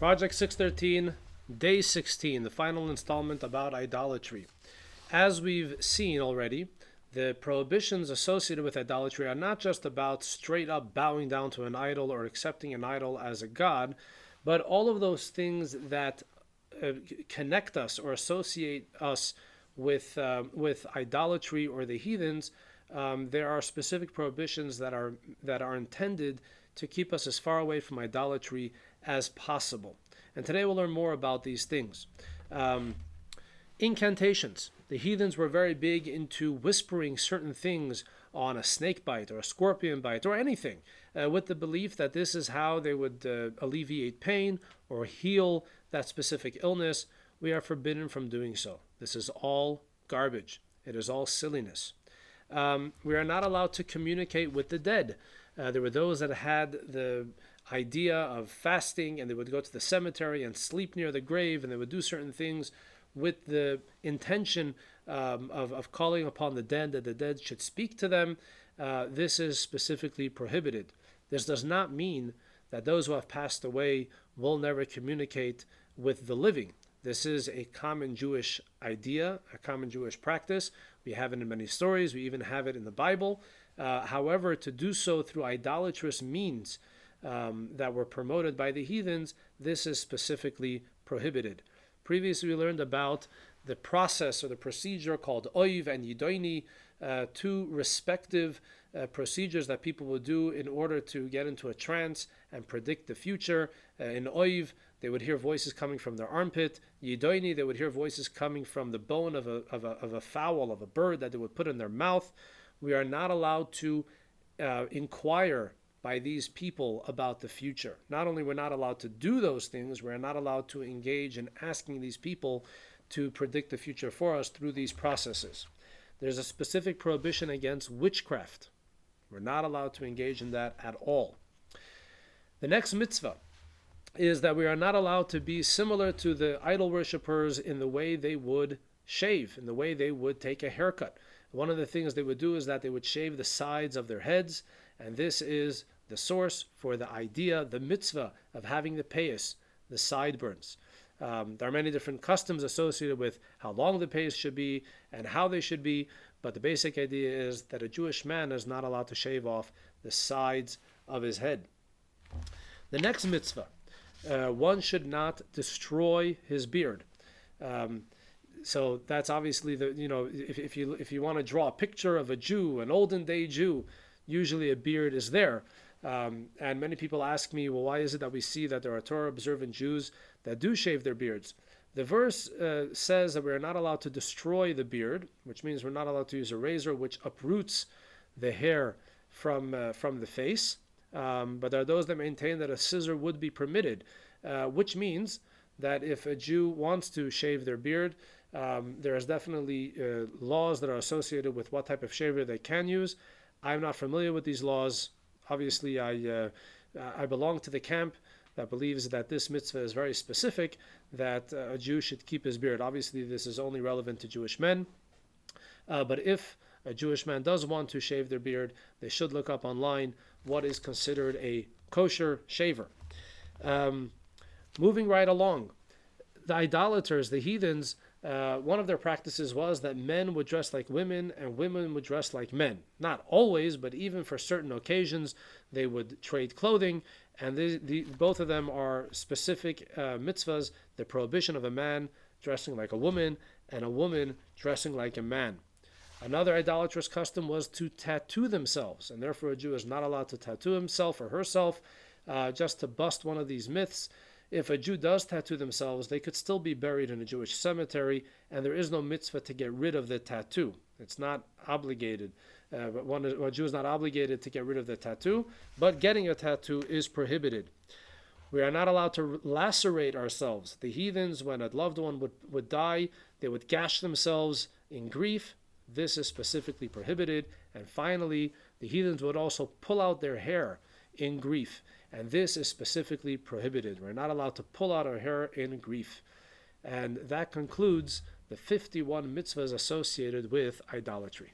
Project 613, Day 16, the final installment about idolatry. As we've seen already, the prohibitions associated with idolatry are not just about straight up bowing down to an idol or accepting an idol as a god, but all of those things that connect us or associate us with idolatry or the heathens. There are specific prohibitions that are intended to keep us as far away from idolatry as possible. And today we'll learn more about these things. Incantations. The heathens were very big into whispering certain things on a snake bite or a scorpion bite or anything, with the belief that this is how they would alleviate pain or heal that specific illness. We are forbidden from doing so. This is all garbage. It is all silliness. We are not allowed to communicate with the dead. There were those that had the idea of fasting, and they would go to the cemetery and sleep near the grave, and they would do certain things with the intention of calling upon the dead, that the dead should speak to them. This is specifically prohibited. This does not mean that those who have passed away will never communicate with the living. This is a common Jewish idea, a common Jewish practice. We have it in many stories. We even have it in the Bible. However, to do so through idolatrous means that were promoted by the heathens, this is specifically prohibited. Previously, we learned about the process or the procedure called oiv and yidoini, two respective procedures that people would do in order to get into a trance and predict the future. In oiv, they would hear voices coming from their armpit. Yidoini, they would hear voices coming from the bone of a fowl, of a bird that they would put in their mouth. We are not allowed to inquire by these people about the future. Not only we're not allowed to do those things, we're not allowed to engage in asking these people to predict the future for us through these processes. There's a specific prohibition against witchcraft. We're not allowed to engage in that at all. The next mitzvah is that we are not allowed to be similar to the idol worshippers in the way they would shave, in the way they would take a haircut. One of the things they would do is that they would shave the sides of their heads, and this is the source for the idea, the mitzvah of having the payas, the sideburns. There are many different customs associated with how long the payas should be and how they should be, but the basic idea is that a Jewish man is not allowed to shave off the sides of his head. The next mitzvah, one should not destroy his beard. So that's obviously if you want to draw a picture of a Jew, an olden day Jew, usually a beard is there. And many people ask me, well, why is it that we see that there are Torah observant Jews that do shave their beards? The verse says that we are not allowed to destroy the beard, which means we're not allowed to use a razor which uproots the hair from the face. But there are those that maintain that a scissor would be permitted, which means that if a Jew wants to shave their beard, there is definitely laws that are associated with what type of shaver they can use. I'm not familiar with these laws. Obviously, I belong to the camp that believes that this mitzvah is very specific, that a Jew should keep his beard. Obviously, this is only relevant to Jewish men. But if a Jewish man does want to shave their beard, they should look up online what is considered a kosher shaver. Moving right along, the idolaters, the heathens, one of their practices was that men would dress like women and women would dress like men. Not always, but even for certain occasions, they would trade clothing, and both of them are specific mitzvahs, the prohibition of a man dressing like a woman and a woman dressing like a man. Another idolatrous custom was to tattoo themselves, and therefore a Jew is not allowed to tattoo himself or herself. Just to bust one of these myths, if a Jew does tattoo themselves, they could still be buried in a Jewish cemetery, and there is no mitzvah to get rid of the tattoo. It's not obligated. A Jew is not obligated to get rid of the tattoo, but getting a tattoo is prohibited. We are not allowed to lacerate ourselves. The heathens, when a loved one would die, they would gash themselves in grief. This is specifically prohibited. And finally, the heathens would also pull out their hair in grief. And this is specifically prohibited. We're not allowed to pull out our hair in grief. And that concludes the 51 mitzvahs associated with idolatry.